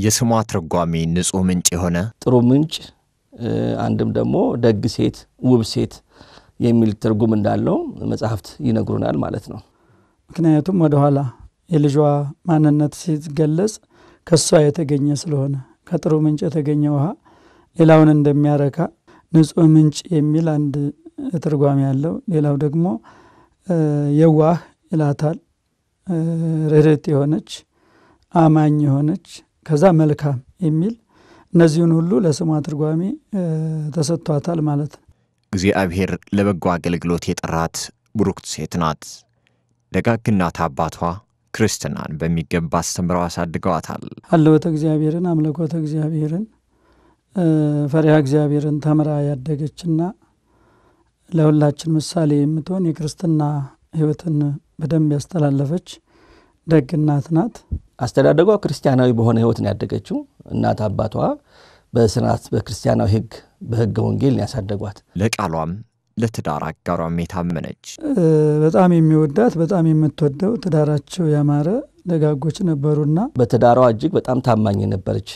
የስሟ ትርጓሜ ንጹህ ምንጭ የሆነ ጥሩ ምንጭ አንድም ደግሞ ደግ ሴት ውብ ሴት የሚል ትርጉም እንዳለው መጽሐፍት ይነግሩናል ማለት ነው። ምክንያቱም ወደ ኋላ የልጇ ማንነት ሲገለጽ ከሷ የተገኘ ስለሆነ ከጥሩ ምንጭ የተገኘ ውሃ ሌላውን እንደሚያረካ ንጹህ ምንጭ የሚል አንድ ትርጓሜ ያለው ሌላው ደግሞ የዋህ ይላታል ርህርት የሆነች አማኝ የሆነች ከዛ መልካም የሚል እነዚህን ሁሉ ለስሟ ትርጓሜ ተሰጥቷታል ማለት ነው። እግዚአብሔር ለበጎ አገልግሎት የጠራት ብሩክት ሴት ናት። ደጋግናት አባቷ ክርስትናን በሚገባ አስተምረው አሳድገዋታል። አለወተ እግዚአብሔርን አምልኮተ እግዚአብሔርን ፈሪሃ እግዚአብሔርን ተምራ ያደገችና ለሁላችን ምሳሌ የምትሆን የክርስትና ሕይወትን በደንብ ያስተላለፈች ደግ እናት ናት። አስተዳደጓ ክርስቲያናዊ በሆነ ሕይወት ነው ያደገችው። እናት አባቷ በስርዓት በክርስቲያናዊ ሕግ በሕገ ወንጌል ያሳደጓት። ለቃሏም ለትዳር አጋሯም የታመነች በጣም የሚወዳት በጣም የምትወደው ትዳራቸው ያማረ ደጋጎች ነበሩና በትዳሯ እጅግ በጣም ታማኝ የነበረች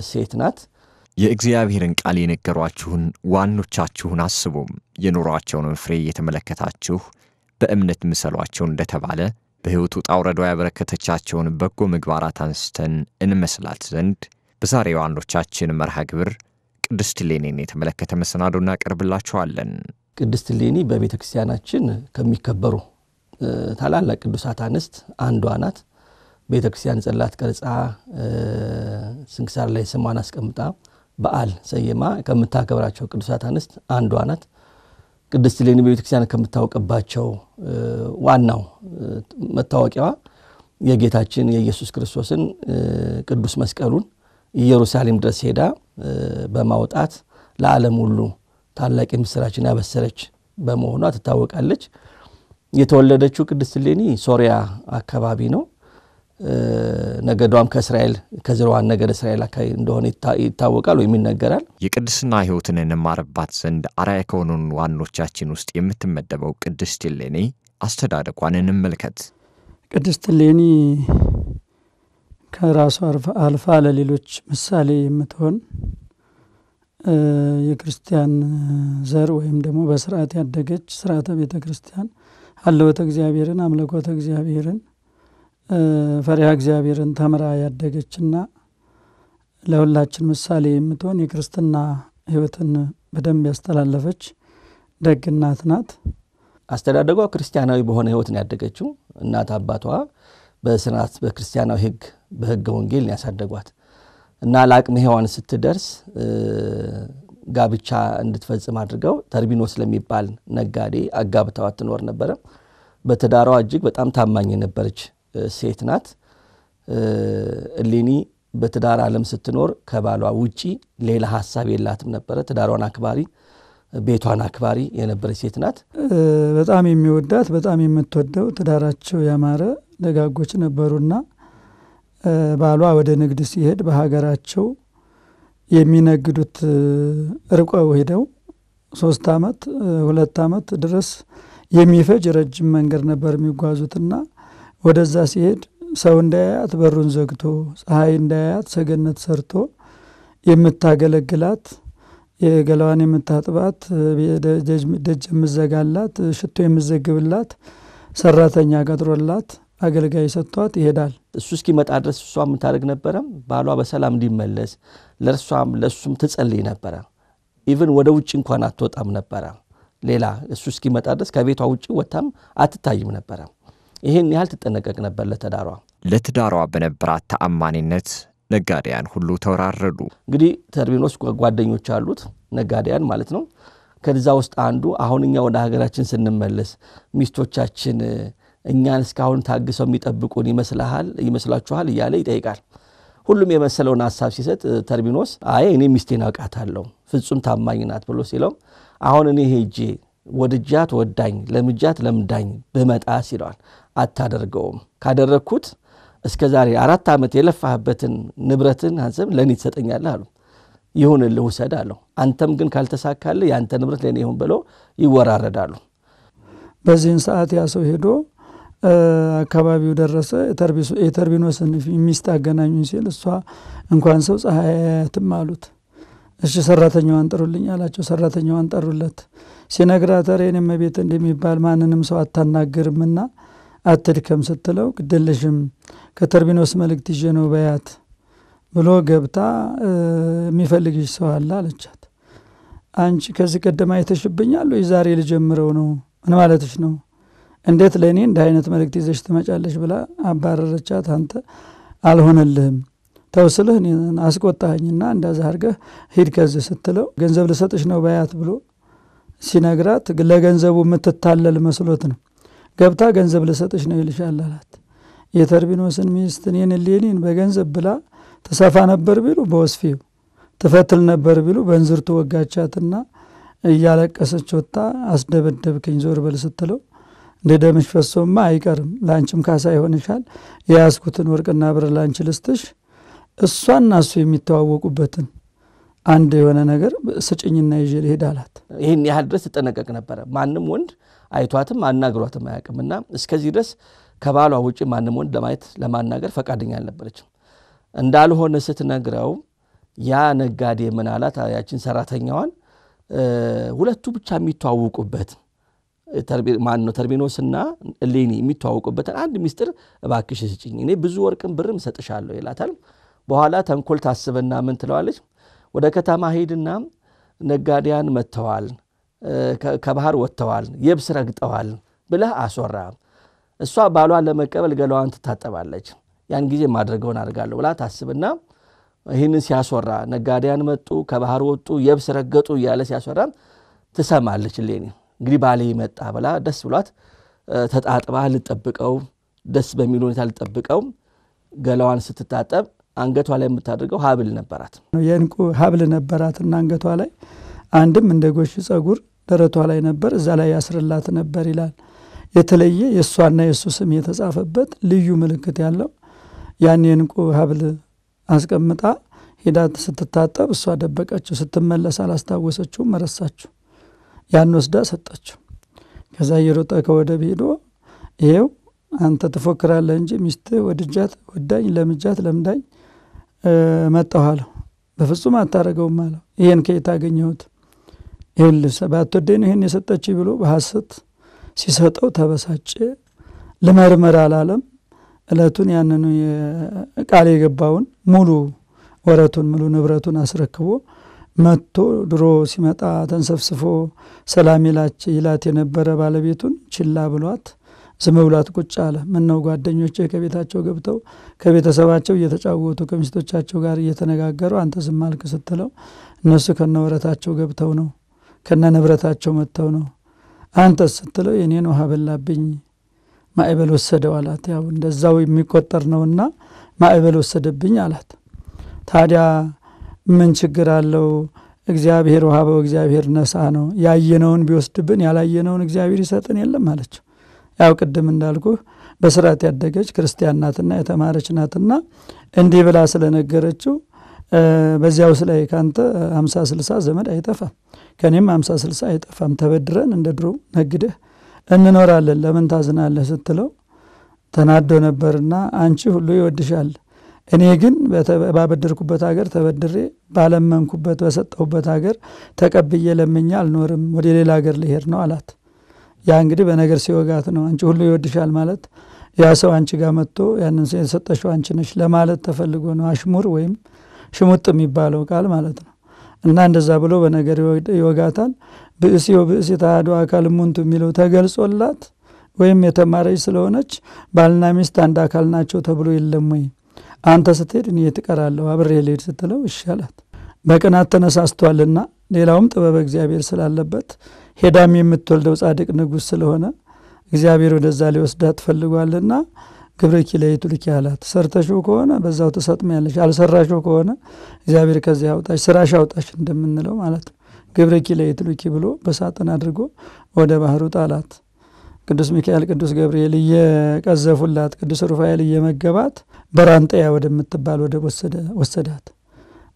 ሴት ናት። የእግዚአብሔርን ቃል የነገሯችሁን ዋኖቻችሁን አስቡም የኑሯቸውን ፍሬ እየተመለከታችሁ በእምነት ምሰሏቸው እንደተባለ በሕይወቱ ጣውረዷ ያበረከተቻቸውን በጎ ምግባራት አንስተን እንመስላት ዘንድ በዛሬው ዋኖቻችን መርሃ ግብር ቅድስት ሌኒን የተመለከተ መሰናዶና ቀርብላችኋለን። ቅድስት ሌኒ በቤተ ክርስቲያናችን ከሚከበሩ ታላላቅ ቅዱሳት አንስት አንዷ ናት። ቤተ ክርስቲያን ጽላት ቀርጻ ስንክሳር ላይ ስሟን አስቀምጣ በዓል ሰየማ ከምታከብራቸው ቅዱሳት አንስት አንዷ ናት። ቅድስት ሌኒ በቤተ ክርስቲያን ከምታወቅባቸው ዋናው መታወቂያዋ የጌታችን የኢየሱስ ክርስቶስን ቅዱስ መስቀሉን ኢየሩሳሌም ድረስ ሄዳ በማውጣት ለዓለም ሁሉ ታላቅ ምስራችን ያበሰረች በመሆኗ ትታወቃለች። የተወለደችው ቅድስት ሌኒ ሶሪያ አካባቢ ነው። ነገዷም ከእስራኤል ከዝርዋን ነገደ እስራኤል አካባቢ እንደሆነ ይታወቃል ወይም ይነገራል። የቅድስና ሕይወትን እንማርባት ዘንድ አርአያ ከሆኑን ዋኖቻችን ውስጥ የምትመደበው ቅድስት ሌኒ አስተዳደጓን እንመልከት። ቅድስት ሌኒ ከራሷ አልፋ ለሌሎች ምሳሌ የምትሆን የክርስቲያን ዘር ወይም ደግሞ በስርዓት ያደገች ስርዓተ ቤተ ክርስቲያን አለወተ እግዚአብሔርን አምልኮተ እግዚአብሔርን ፈሪሃ እግዚአብሔርን ተምራ ያደገችና ለሁላችን ምሳሌ የምትሆን የክርስትና ሕይወትን በደንብ ያስተላለፈች ደግ እናት ናት። አስተዳደጓ ክርስቲያናዊ በሆነ ሕይወት ነው ያደገችው። እናት አባቷ በስርዓት በክርስቲያናዊ ሕግ በሕገ ወንጌል ያሳደጓት እና ለአቅመ ሔዋን ስትደርስ ጋብቻ እንድትፈጽም አድርገው ተርቢኖስ ለሚባል ነጋዴ አጋብተዋት ትኖር ነበር። በትዳሯ እጅግ በጣም ታማኝ የነበረች ሴት ናት። ሌኒ በትዳር ዓለም ስትኖር ከባሏ ውጪ ሌላ ሐሳብ የላትም ነበር። ትዳሯን አክባሪ ቤቷን አክባሪ የነበረች ሴት ናት። በጣም የሚወዳት በጣም የምትወደው ትዳራቸው ያማረ ደጋጎች ነበሩና ባሏ ወደ ንግድ ሲሄድ በሀገራቸው የሚነግዱት ርቀው ሄደው 3 ዓመት 2 ዓመት ድረስ የሚፈጅ ረጅም መንገድ ነበር የሚጓዙትና ወደዛ ሲሄድ ሰው እንዳያት በሩን ዘግቶ ፀሐይ እንዳያት ሰገነት ሰርቶ የምታገለግላት የገላዋን የምታጥባት ደጅ የምዘጋላት ሽቶ የምዘግብላት ሰራተኛ ቀጥሮላት አገልጋይ ሰጥቷት ይሄዳል። እሱ እስኪመጣ ድረስ እሷ የምታደርግ ነበር። ባሏ በሰላም እንዲመለስ ለሱም ትጸልይ ነበር። ኢቭን ወደ ውጭ እንኳን አትወጣም ነበር። ሌላ እሱ እስኪመጣ ድረስ ከቤቷ ውጭ ወጣም አትታይም ነበር። ይሄን ያህል ትጠነቀቅ ነበር ለትዳሯ። ለትዳሯ በነበራት ተአማኒነት ነጋዴያን ሁሉ ተወራረዱ። እንግዲህ ተርቢኖስ ጓደኞች አሉት ነጋዴያን ማለት ነው። ከዛ ውስጥ አንዱ አሁንኛ ወደ ሀገራችን ስንመለስ ሚስቶቻችን እኛን እስካሁን ታግሰው የሚጠብቁን ይመስላችኋል እያለ ይጠይቃል። ሁሉም የመሰለውን ሐሳብ ሲሰጥ ተርቢኖስ አይ እኔ ሚስቴን አውቃታለሁ ፍጹም ታማኝ ናት ብሎ ሲለው አሁን እኔ ሄጄ ወድጃት ወዳኝ ለምጃት ለምዳኝ በመጣስ ይለዋል። አታደርገውም። ካደረኩት እስከዛሬ 4 ዓመት የለፋህበትን ንብረትን ሐሰብ ለኔ ትሰጠኛለህ አሉ። ይሁንልህ ውሰድ አለው። አንተም ግን ካልተሳካልህ ያንተ ንብረት ለኔ ይሁን ብሎ ይወራረዳሉ። በዚህን ሰዓት ያ ሰው ሄዶ አካባቢው ደረሰ። የተርቢኖስን ሚስት አገናኙኝ ሲል እሷ እንኳን ሰው ፀሐይ አያያትም አሉት። እሺ ሰራተኛዋን ጥሩልኝ አላቸው። ሰራተኛዋን ጠሩለት። ሲነግራት እኔም ቤት እንደሚባል ማንንም ሰው አታናግርምና አትድከም ስትለው ግድልሽም ከተርቢኖስ መልእክት ይዤ ነው በያት ብሎ ገብታ የሚፈልግሽ ሰው አለ አለቻት። አንቺ ከዚህ ቀደም አይተሽብኛል ወይ ዛሬ ልጀምረው ነው ምን ማለትሽ ነው? እንዴት ለኔ እንደ አይነት መልእክት ይዘሽ ትመጫለሽ ብላ አባረረቻት። አንተ አልሆነልህም ተውስልህ አስቆጣኝና እንደዛ አድርገህ ሂድ ከዚህ ስትለው ገንዘብ ልሰጥሽ ነው በያት ብሎ ሲነግራት ለገንዘቡ የምትታለል መስሎት ነው። ገብታ ገንዘብ ልሰጥሽ ነው ይልሻል አላት። የተርቢኖስን ሚስት እኔን በገንዘብ ብላ ተሰፋ ነበር ቢሉ በወስፊው ተፈትል ነበር ቢሉ በእንዝርቱ ወጋቻትና እያለቀሰች ወጣ አስደበደብከኝ ዞር በል ስትለው እንደ ደምሽ ፈሶማ አይቀርም ላንቺም ካሳ ይሆንሻል ያስኩትን ወርቅና ብር ላንቺ ልስጥሽ እሷና እሱ የሚተዋወቁበትን አንድ የሆነ ነገር ስጭኝና ይዤ ልሄድ አላት። ይሄን ያህል ድረስ ተጠነቀቅ ነበር። ማንም ወንድ አይቷትም አናግሯትም አያውቅምና እስከዚህ ድረስ ከባሏ ውጪ ማንም ወንድ ለማየት ለማናገር ፈቃደኛ አልነበረችም። እንዳልሆነ ስትነግረው ያ ነጋዴ ምን አላት? ያችን ሰራተኛዋን ሁለቱ ብቻ የሚተዋወቁበት ተርቢኖስና እሌኒ የሚተዋወቁበት አንድ ሚስጥር እባክሽ ስጪኝ እኔ ብዙ ወርቅም ብርም ሰጥሻለሁ ይላታል። በኋላ ተንኮል ታስበና ምን ትለዋለች? ወደ ከተማ ሄድና ነጋዴያን መተዋል ከባህር ወጥተዋል የብስ ረግጠዋል ብለህ አስወራ። እሷ ባሏን ለመቀበል ገላዋን ትታጠባለች። ያን ጊዜ ማድረገውን አድርጋለሁ ብላ ታስብና ይሄንን ሲያስወራ ነጋዴያን መጡ ከባህር ወጡ የብስ ረገጡ እያለ ሲያስወራ ትሰማለች። እሌኒ እንግዲህ ባሌ መጣ ብላ ደስ ብሏት ተጣጥባ ልጠብቀው ደስ በሚል ሁኔታ ልጠብቀው ገላዋን ስትታጠብ አንገቷ ላይ የምታደርገው ሀብል ነበራት። የእንቁ ሀብል ነበራትና አንገቷ ላይ አንድም እንደ ጎሽ ጸጉር ደረቷ ላይ ነበር እዛ ላይ ያስርላት ነበር ይላል። የተለየ የሷና የሱ ስም የተጻፈበት ልዩ ምልክት ያለው ያን የእንቁ ሀብል አስቀምጣ ሄዳ ስትታጠብ እሷ ደበቀችው። ስትመለስ አላስታወሰችው መረሳችው። ያን ወስዳ ሰጠችው። ከዛ እየሮጠ ከወደብ ሄዶ ይሄው አንተ ትፎክራለህ እንጂ ሚስት ወድጃት ወዳኝ ለምጃት ለምዳኝ መጣኋለሁ በፍጹም አታረገውም አለው። ይሄን ከየት አገኘሁት? ይኸውልህ ባትወደኝ ይሄን የሰጠችኝ ብሎ በሐሰት ሲሰጠው ተበሳጨ። ለመርመር አላለም። እለቱን ያንኑ ቃል የገባውን ሙሉ ወረቱን ሙሉ ንብረቱን አስረክቦ መጥቶ ድሮ ሲመጣ ተንሰፍስፎ ሰላም ይላት የነበረ ባለቤቱን ችላ ብሏት ዝም ብሏት ቁጭ አለ። ምን ነው ጓደኞቼ ከቤታቸው ገብተው ከቤተሰባቸው እየተጫወቱ ከሚስቶቻቸው ጋር እየተነጋገሩ አንተ ዝም አልክ ስትለው እነሱ ከነወረታቸው ገብተው ነው ከነ ንብረታቸው መጥተው ነው። አንተ ስትለው የኔን ውሃ በላብኝ ማዕበል ወሰደው አላት። ያው እንደዛው የሚቆጠር ነውና ማዕበል ወሰደብኝ አላት። ታዲያ ምን ችግር አለው? እግዚአብሔር ውሃ በእግዚአብሔር ነሳ ነው። ያየነውን ቢወስድብን ያላየነውን እግዚአብሔር ይሰጥን የለም አለችው። ያው ቅድም እንዳልኩ በስርዓት ያደገች ክርስቲያን ናትና የተማረች ናትና እንዲህ ብላ ስለነገረችው በዚያውስ ላይ ካንተ 50-60 ዘመድ አይጠፋም ከኔም 50-60 አይጠፋም ተበድረን እንደ ድሮ ነግደህ እንኖራለን ለምን ታዝናለህ ስትለው ተናዶ ነበርና አንቺ ሁሉ ይወድሻል እኔ ግን ባበደርኩበት ሀገር ተበድሬ ባለመንኩበት በሰጠሁበት ሀገር ተቀብዬ ለምኛ አልኖርም ወደ ሌላ ሀገር ልሄድ ነው አላት። ያ እንግዲህ በነገር ሲወጋት ነው። አንቺ ሁሉ ይወድሻል ማለት ያ ሰው አንቺ ጋር መጥቶ ያንን የሰጠሽው አንቺ ነሽ ለማለት ተፈልጎ ነው። አሽሙር ወይም ሽሙጥ የሚባለው ቃል ማለት ነው። እና እንደዛ ብሎ በነገር ይወጋታል። ብእሲው ብእሲ ተዋህዶ አካል ሙንቱ የሚለው ተገልጾላት ወይም የተማረች ስለሆነች ባልና ሚስት አንድ አካል ናቸው ተብሎ የለም ወይ? አንተ ስትሄድ እኔ እቀራለሁ አብሬ ልሄድ ስትለው ይሻላት በቅናት ተነሳስቷልና ሌላውም ጥበበ እግዚአብሔር ስላለበት ሄዳም የምትወልደው ጻድቅ ንጉሥ ስለሆነ እግዚአብሔር ወደዛ ሊወስዳት ፈልጓልና ግብረኪ ለይቱልኪ አላት። ሰርተሽው ከሆነ በዛው ተሰጥሚያለሽ፣ አልሰራሽው ከሆነ እግዚአብሔር ከዚያ ያውጣሽ፣ ስራሽ ያውጣሽ እንደምንለው ማለት ነው። ግብረኪ ለይቱልኪ ብሎ በሳጥን አድርጎ ወደ ባህሩ ጣላት። ቅዱስ ሚካኤል ቅዱስ ገብርኤል እየቀዘፉላት ቅዱስ ሩፋኤል እየመገባት በራንጠያ ወደምትባል ወደ ወሰዳት።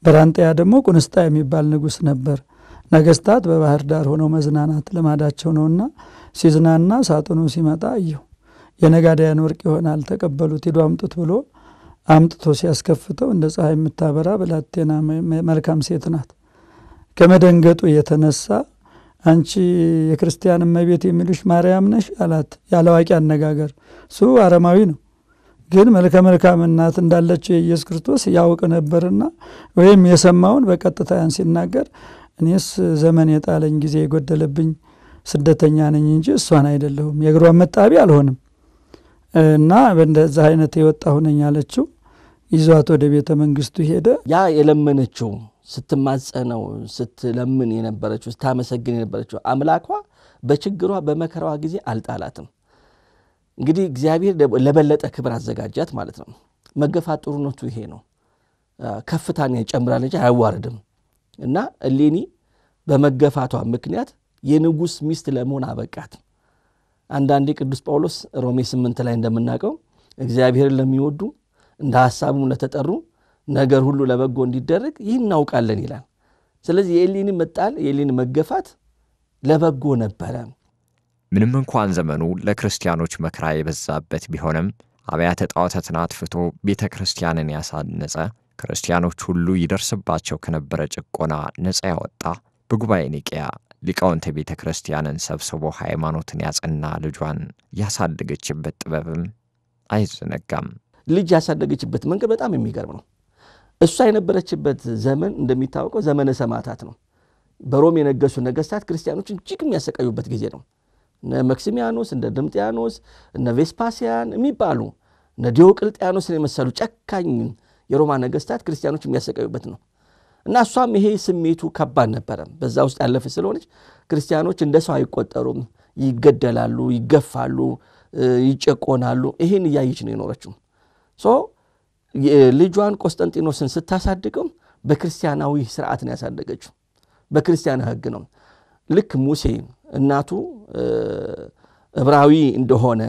በራንጠያ ደግሞ ቁንስጣ የሚባል ንጉሥ ነበር። ነገስታት በባህር ዳር ሆነው መዝናናት ልማዳቸው ነውና ሲዝናና ሳጥኑ ሲመጣ አየው። የነጋዳያን ወርቅ ይሆናል ተቀበሉት ሄዶ አምጡት ብሎ አምጥቶ ሲያስከፍተው እንደ ፀሐይ የምታበራ ብላቴና መልካም ሴት ናት። ከመደንገጡ የተነሳ አንቺ የክርስቲያን እመቤት የሚሉሽ ማርያም ነሽ አላት። ያለዋቂ አነጋገር እሱ አረማዊ ነው፣ ግን መልከ መልካም እናት እንዳለችው የኢየሱስ ክርስቶስ ያውቅ ነበርና ወይም የሰማውን በቀጥታ ያን ሲናገር እኔስ ዘመን የጣለኝ ጊዜ የጎደለብኝ ስደተኛ ነኝ እንጂ እሷን አይደለሁም፣ የእግሯን መጣቢ አልሆንም እና በእንደዛ አይነት የወጣሁ ነኝ አለችው። ይዟት ወደ ቤተ መንግስቱ ሄደ። ያ የለመነችው ስትማጸነው ስትለምን የነበረችው ስታመሰግን የነበረችው አምላኳ በችግሯ በመከራዋ ጊዜ አልጣላትም። እንግዲህ እግዚአብሔር ለበለጠ ክብር አዘጋጃት ማለት ነው። መገፋት ጥሩነቱ ይሄ ነው። ከፍታን ይጨምራል እንጂ አያዋርድም። እና እሌኒ በመገፋቷ ምክንያት የንጉስ ሚስት ለመሆን አበቃት። አንዳንዴ ቅዱስ ጳውሎስ ሮሜ 8 ላይ እንደምናቀው እግዚአብሔርን ለሚወዱ እንደ ሐሳቡም ለተጠሩ ነገር ሁሉ ለበጎ እንዲደረግ ይህን እናውቃለን ይላል። ስለዚህ የእሌኒ መጣል የእሌኒ መገፋት ለበጎ ነበረ። ምንም እንኳን ዘመኑ ለክርስቲያኖች መከራ የበዛበት ቢሆንም አብያተ ጣዖታትን አጥፍቶ ቤተ ክርስቲያንን ያሳነጸ ክርስቲያኖች ሁሉ ይደርስባቸው ከነበረ ጭቆና ነፃ ያወጣ በጉባኤ ኒቄያ ሊቃውንተ ቤተ ክርስቲያንን ሰብስቦ ሃይማኖትን ያጸና ልጇን ያሳደገችበት ጥበብም አይዘነጋም። ልጅ ያሳደገችበት መንገድ በጣም የሚገርም ነው። እሷ የነበረችበት ዘመን እንደሚታወቀው ዘመነ ሰማዕታት ነው። በሮም የነገሱ ነገስታት ክርስቲያኖችን እጅግ የሚያሰቃዩበት ጊዜ ነው። እነ መክሲሚያኖስ፣ እነ ድምጥያኖስ፣ እነ ቬስፓሲያን የሚባሉ እነ ዲዮቅልጥያኖስን የመሰሉ ጨካኝ የሮማ ነገስታት ክርስቲያኖች የሚያሰቃዩበት ነው። እና እሷም ይሄ ስሜቱ ከባድ ነበረ። በዛ ውስጥ ያለፈ ስለሆነች ክርስቲያኖች እንደ ሰው አይቆጠሩም፣ ይገደላሉ፣ ይገፋሉ፣ ይጨቆናሉ። ይሄን እያየች ነው የኖረችው። ልጇን ቆስጠንጢኖስን ስታሳድገው በክርስቲያናዊ ስርዓት ነው ያሳደገችው፣ በክርስቲያን ሕግ ነው። ልክ ሙሴ እናቱ ዕብራዊ እንደሆነ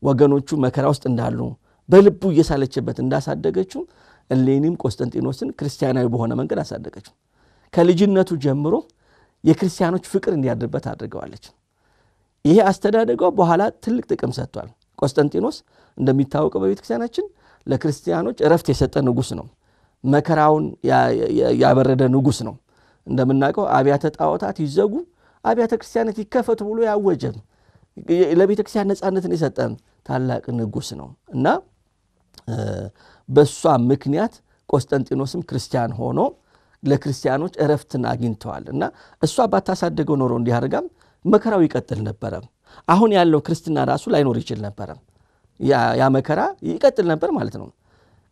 ወገኖቹ መከራ ውስጥ እንዳሉ በልቡ እየሳለችበት እንዳሳደገችው እሌኒም ቆስጠንጢኖስን ክርስቲያናዊ በሆነ መንገድ አሳደገችው። ከልጅነቱ ጀምሮ የክርስቲያኖች ፍቅር እንዲያድርበት አድርገዋለች። ይሄ አስተዳደገው በኋላ ትልቅ ጥቅም ሰጥቷል። ቆስጠንጢኖስ እንደሚታወቀው በቤተክርስቲያናችን ለክርስቲያኖች እረፍት የሰጠ ንጉስ ነው። መከራውን ያበረደ ንጉስ ነው። እንደምናውቀው አብያተ ጣዖታት ይዘጉ፣ አብያተ ክርስቲያናት ይከፈቱ ብሎ ያወጀ ለቤተክርስቲያን ነፃነትን የሰጠ ታላቅ ንጉስ ነው እና በሷ ምክንያት ቆስጠንጢኖስም ክርስቲያን ሆኖ ለክርስቲያኖች እረፍትን አግኝተዋል። እና እሷ ባታሳደገው ኖሮ እንዲያርጋም መከራው ይቀጥል ነበር። አሁን ያለው ክርስትና ራሱ ላይኖር ይችል ነበር። ያ መከራ ይቀጥል ነበር ማለት ነው።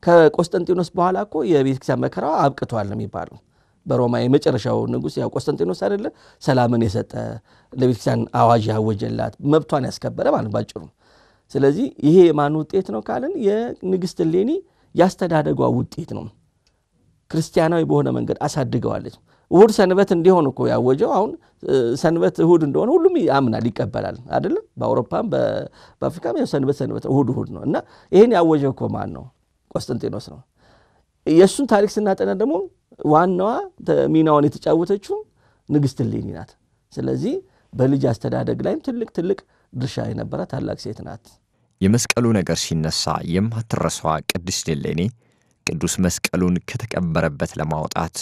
ከቆስጠንጢኖስ በኋላ እኮ የቤተክርስቲያን መከራው አብቅቷል የሚባለው በሮማ የመጨረሻው ንጉስ ያው ቆስጠንጢኖስ አይደለ? ሰላምን የሰጠ ለቤተክርስቲያን አዋጅ ያወጀላት መብቷን ያስከበረ ማለት ባጭሩ። ስለዚህ ይሄ የማን ውጤት ነው ካልን የንግስት እሌኒ ያስተዳደጓ ውጤት ነው። ክርስቲያናዊ በሆነ መንገድ አሳድገዋለች። እሁድ ሰንበት እንዲሆን እኮ ያወጀው አሁን ሰንበት እሁድ እንደሆነ ሁሉም ያምናል ይቀበላል አይደል? በአውሮፓም በአፍሪካም ሰንበት እሁድ ነው። እና ይሄን ያወጀው እኮ ማን ነው? ቆስጠንጢኖስ ነው። የሱን ታሪክ ስናጠና ደግሞ ዋናዋ ሚናውን የተጫወተችው ንግስት እሌኒ ናት። ስለዚህ በልጅ አስተዳደግ ላይም ትልቅ ድርሻ የነበራት ታላቅ ሴት ናት። የመስቀሉ ነገር ሲነሳ የማትረሳዋ ቅድስት እሌኒ ቅዱስ መስቀሉን ከተቀበረበት ለማውጣት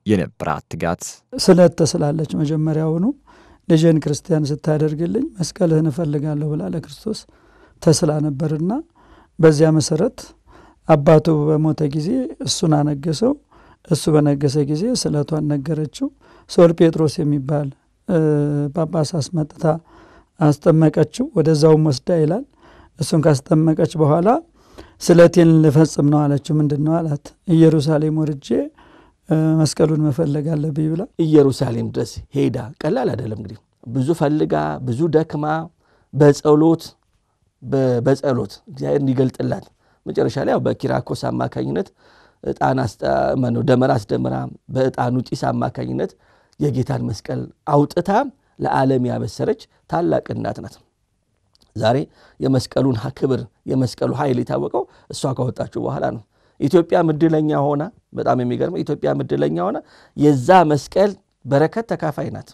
የነበራት ትጋት ስለተስላለች መጀመሪያውኑ ልጅን ክርስቲያን ስታደርግልኝ መስቀልህን እፈልጋለሁ ብላ ለክርስቶስ ተስላ ነበርና በዚያ መሰረት አባቱ በሞተ ጊዜ እሱን አነገሰው። እሱ በነገሰ ጊዜ ስለቷን ነገረችው። ሶል ጴጥሮስ የሚባል ጳጳስ አስመጥታ አስጠመቀችው። ወደዛው ወስዳ ይላል። እሱን ካስጠመቀች በኋላ ስለቴን ልፈጽም ነው አለችው። ምንድነው አላት? ኢየሩሳሌም ወርጄ መስቀሉን መፈለግ አለብኝ ብላ ኢየሩሳሌም ድረስ ሄዳ ቀላል አይደለም እንግዲህ ብዙ ፈልጋ ብዙ ደክማ በጸሎት እግዚአብሔር እንዲገልጥላት መጨረሻ ላይ ያው በኪራኮስ አማካኝነት ደመራ አስደምራ በዕጣኑ ጢስ አማካኝነት የጌታን መስቀል አውጥታ ለዓለም ያበሰረች ታላቅ እናት ናት። ዛሬ የመስቀሉን ክብር የመስቀሉ ኃይል የታወቀው እሷ ካወጣችው በኋላ ነው። ኢትዮጵያ ምድለኛ ሆና በጣም የሚገርመው ኢትዮጵያ ምድለኛ ሆና የዛ መስቀል በረከት ተካፋይ ናት።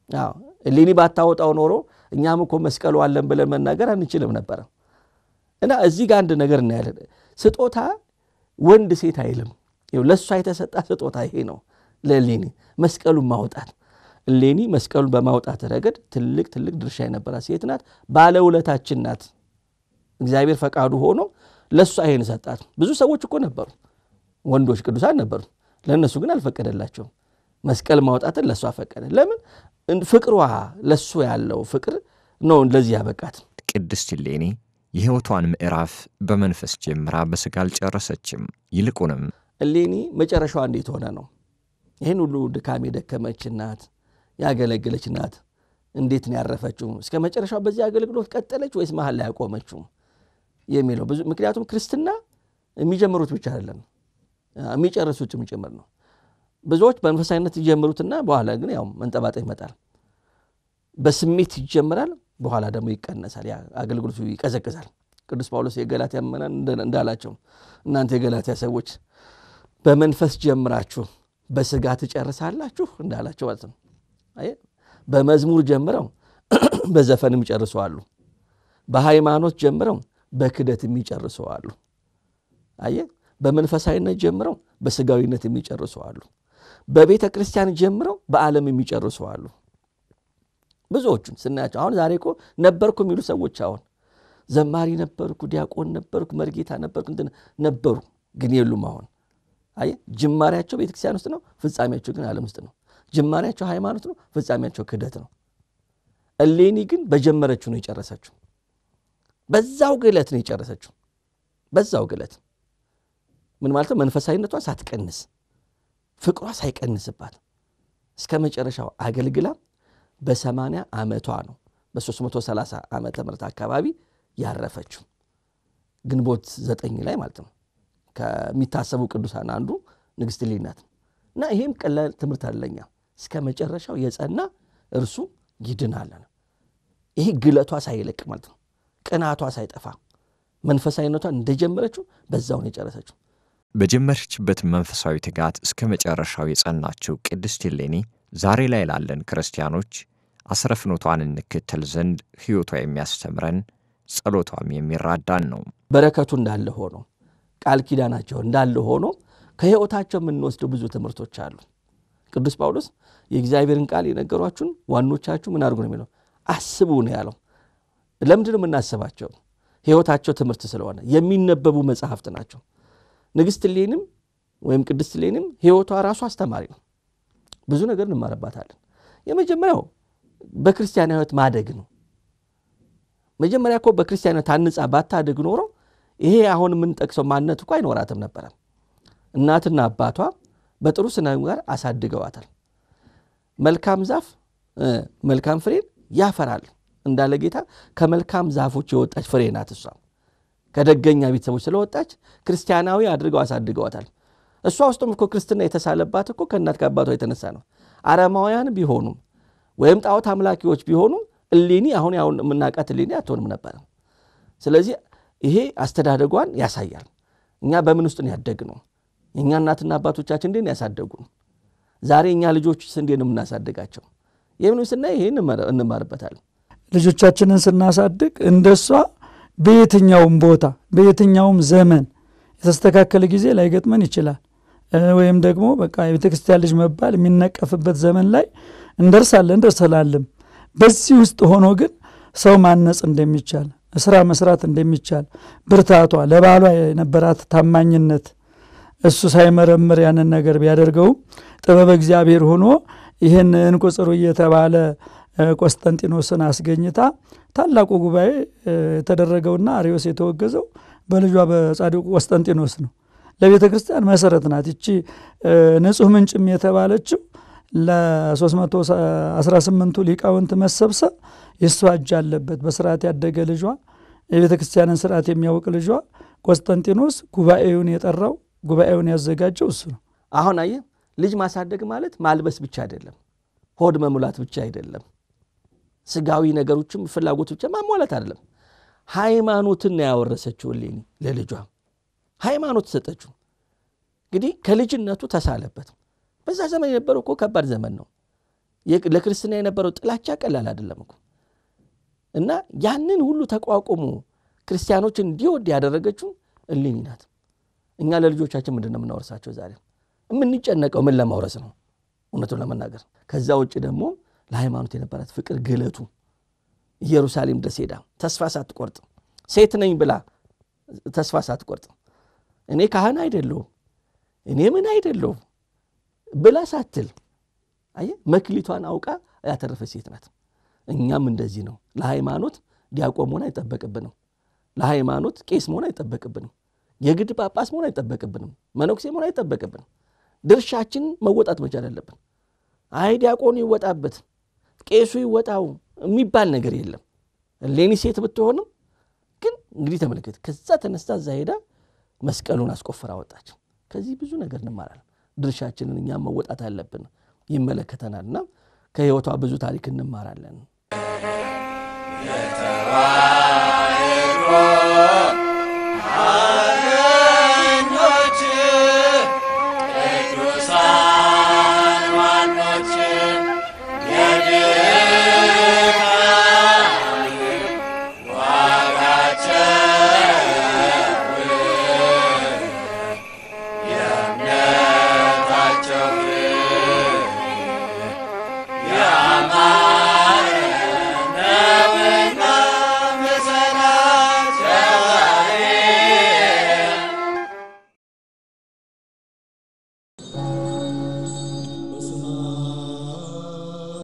አዎ እሌኒ ባታወጣው ኖሮ እኛም እኮ መስቀሉ አለን ብለን መናገር አንችልም ነበር። እና እዚህ ጋር አንድ ነገር እናያለን። ስጦታ ወንድ ሴት አይልም። ይኸው ለሷ የተሰጣ ስጦታ ይሄ ነው። ለእሌኒ መስቀሉን ማውጣት እሌኒ መስቀሉን በማውጣት ረገድ ትልቅ ድርሻ የነበራት ሴት ናት። ባለውለታችን ናት። እግዚአብሔር ፈቃዱ ሆኖ ለሷ ይሄን ሰጣት። ብዙ ሰዎች እኮ ነበሩ፣ ወንዶች ቅዱሳን ነበሩ። ለነሱ ግን አልፈቀደላቸውም። መስቀል ማውጣትን ለሷ ፈቀደ። ለምን? ፍቅሯ ለሱ ያለው ፍቅር ነው ለዚህ ያበቃት። ቅድስት እሌኒ የሕይወቷን ምዕራፍ በመንፈስ ጀምራ በሥጋ አልጨረሰችም። ይልቁንም እሌኒ መጨረሻዋ እንዴት ሆነ ነው? ይህን ሁሉ ድካም የደከመች ናት፣ ያገለገለች ናት። እንዴት ነው ያረፈችው? እስከ መጨረሻው በዚህ አገልግሎት ቀጠለች ወይስ መሃል ላይ ያቆመችው የሚለው ብዙ ምክንያቱም ክርስትና የሚጀምሩት ብቻ አይደለም የሚጨርሱትም ጭምር ነው። ብዙዎች በመንፈሳዊነት ይጀምሩትና በኋላ ግን ያው መንጠባጠ ይመጣል። በስሜት ይጀምራል፣ በኋላ ደግሞ ይቀነሳል። ያ አገልግሎቱ ይቀዘቅዛል። ቅዱስ ጳውሎስ የገላትያ ምዕመናን እንዳላቸው እናንተ የገላትያ ሰዎች በመንፈስ ጀምራችሁ በሥጋ ትጨርሳላችሁ እንዳላቸው ማለት ነው። በመዝሙር ጀምረው በዘፈንም ይጨርሰዋሉ። በሃይማኖት ጀምረው በክደት የሚጨርሰዋሉ። በመንፈሳዊነት ጀምረው በሥጋዊነት የሚጨርሰዋሉ። በቤተ ክርስቲያን ጀምረው በዓለም የሚጨርሰዋሉ። ብዙዎቹን ስናያቸው አሁን ዛሬ እኮ ነበርኩ የሚሉ ሰዎች አሁን ዘማሪ ነበርኩ፣ ዲያቆን ነበርኩ፣ መርጌታ ነበርኩ እንትን ነበሩ፣ ግን የሉም። አሁን ጅማሬያቸው ቤተ ክርስቲያን ውስጥ ነው፣ ፍጻሜያቸው ግን ዓለም ውስጥ ነው። ጅማሬያቸው ሃይማኖት ነው፣ ፍጻሜያቸው ክደት ነው። እሌኒ ግን በጀመረችው ነው የጨረሰችው። በዛው ግለት ነው የጨረሰችው። በዛው ግለት ምን ማለት ነው? መንፈሳዊነቷ ሳትቀንስ ፍቅሯ ሳይቀንስባት እስከ መጨረሻው አገልግላ በ80 ዓመቷ ነው በ330 ዓመተ ምህረት አካባቢ ያረፈችው ግንቦት 9 ላይ ማለት ነው። ከሚታሰቡ ቅዱሳን አንዱ ንግሥት እሌኒ ናት። እና ይሄም ቀላል ትምህርት አለኛ እስከ መጨረሻው የጸና እርሱ ይድናል። ይሄ ግለቷ ሳይለቅ ማለት ነው። ቅናቷ ሳይጠፋ መንፈሳዊነቷን እንደጀመረችው በዛው ነው የጨረሰችው። በጀመረችበት መንፈሳዊ ትጋት እስከ መጨረሻው የጸናችው ቅድስት እሌኒ ዛሬ ላይ ላለን ክርስቲያኖች አስረፍኖቷን እንከተል ዘንድ ሕይወቷ የሚያስተምረን ጸሎቷም የሚራዳን ነው። በረከቱ እንዳለ ሆኖ ቃል ኪዳናቸው እንዳለ ሆኖ ከሕይወታቸው የምንወስደው ብዙ ትምህርቶች አሉ። ቅዱስ ጳውሎስ የእግዚአብሔርን ቃል የነገሯችሁን ዋኖቻችሁ ምን አድርጉ ነው የሚለው? አስቡ ነው ያለው። ለምንድን ነው የምናስባቸው? ሕይወታቸው ትምህርት ስለሆነ የሚነበቡ መጽሐፍት ናቸው። ንግሥት እሌኒም ወይም ቅድስት እሌኒም ሕይወቷ ራሱ አስተማሪ ነው። ብዙ ነገር እንማርባታለን። የመጀመሪያው በክርስቲያን ሕይወት ማደግ ነው። መጀመሪያ እኮ በክርስቲያን ሕይወት አንጻ ባታደግ ኖሮ ይሄ አሁን የምንጠቅሰው ማንነት እኮ አይኖራትም ነበር። እናትና አባቷ በጥሩ ስነ ምግባር አሳድገዋታል። መልካም ዛፍ መልካም ፍሬን ያፈራል እንዳለ ጌታ ከመልካም ዛፎች የወጣች ፍሬ ናት። እሷ ከደገኛ ቤተሰቦች ስለወጣች ክርስቲያናዊ አድርገው አሳድገዋታል። እሷ ውስጥም እኮ ክርስትና የተሳለባት እኮ ከእናት ከአባቷ የተነሳ ነው። አረማውያን ቢሆኑም ወይም ጣዖት አምላኪዎች ቢሆኑም እሌኒ አሁን የምናውቃት እሌኒ አትሆንም ነበር። ስለዚህ ይሄ አስተዳደጓን ያሳያል። እኛ በምን ውስጥ ነው ያደግነው? የኛ እናትና አባቶቻችን እንዴት ያሳደጉን? ዛሬ እኛ ልጆችስ እንዴት ነው የምናሳድጋቸው? ይሄን ስናይ ይሄን እንማርበታለን። ልጆቻችንን ስናሳድግ እንደሷ በየትኛውም ቦታ በየትኛውም ዘመን የተስተካከለ ጊዜ ላይ ገጥመን ይችላል። ወይም ደግሞ በቃ የቤተክርስቲያን ልጅ መባል የሚነቀፍበት ዘመን ላይ እንደርሳለን። በዚህ ውስጥ ሆኖ ግን ሰው ማነጽ እንደሚቻል፣ ስራ መስራት እንደሚቻል፣ ብርታቷ ለባሏ የነበራት ታማኝነት እሱ ሳይመረምር ያንን ነገር ቢያደርገውም ጥበበ እግዚአብሔር ሆኖ ይህን እንቁ ጽሩይ የተባለ ቆስጠንጢኖስን አስገኝታ ታላቁ ጉባኤ የተደረገውና አርዮስ የተወገዘው በልጇ በጻድቁ ቆስጠንጢኖስ ነው። ለቤተ ክርስቲያን መሰረት ናት። እቺ ንጹህ ምንጭም የተባለችው ለ318ቱ ሊቃውንት መሰብሰብ የሷ እጅ አለበት። በስርዓት ያደገ ልጇ የቤተ ክርስቲያንን ስርዓት የሚያውቅ ልጇ ቆስጠንጢኖስ ጉባኤውን የጠራው ጉባኤውን ያዘጋጀው እሱ ነው። አሁን አየ ልጅ ማሳደግ ማለት ማልበስ ብቻ አይደለም፣ ሆድ መሙላት ብቻ አይደለም፣ ስጋዊ ነገሮችም ፍላጎት ብቻ ማሟላት አይደለም። ሃይማኖትን ያወረሰችው ለልጇ ሃይማኖት ሰጠችው። እንግዲህ ከልጅነቱ ተሳለበት። በዛ ዘመን የነበረው እኮ ከባድ ዘመን ነው። ለክርስቲና የነበረው ጥላቻ ቀላል አይደለም እኮ እና ያንን ሁሉ ተቋቁሞ ክርስቲያኖችን እንዲወድ ያደረገችው እሌኒ ናት። እኛ ለልጆቻችን ምንድነው የምናወርሳቸው? ዛሬ የምንጨነቀው ምን ለማውረስ ነው? እውነቱን ለመናገር ከዛ ውጪ ደግሞ ለሃይማኖት የነበራት ፍቅር ግለቱ ኢየሩሳሌም ድረስ ሄዳ ተስፋ ሳትቆርጥ ሴት ነኝ ብላ ተስፋ ሳትቆርጥ እኔ ካህን አይደለሁም እኔ ምን አይደለሁም ብላ ሳትል አየ መክሊቷን አውቃ ያተረፈች ሴት ናት። እኛም እንደዚህ ነው። ለሃይማኖት ዲያቆን መሆን አይጠበቅብንም። ለሃይማኖት ቄስ መሆን አይጠበቅብንም። የግድ ጳጳስ መሆን አይጠበቅብንም። መነኩሴ መሆን አይጠበቅብንም። ድርሻችን መወጣት መቻል አለብን። አይ ዲያቆኑ ይወጣበት ቄሱ ይወጣው የሚባል ነገር የለም። እሌኒ ሴት ብትሆንም ግን እንግዲህ ተመልከት፣ ከዛ ተነስታ እዛ ሄዳ መስቀሉን አስቆፍራ ወጣች። ከዚህ ብዙ ነገር እንማራለን። ድርሻችንን እኛም መወጣት አለብን። ይመለከተናልና ከህይወቷ ብዙ ታሪክ እንማራለን። የተዋሕዶ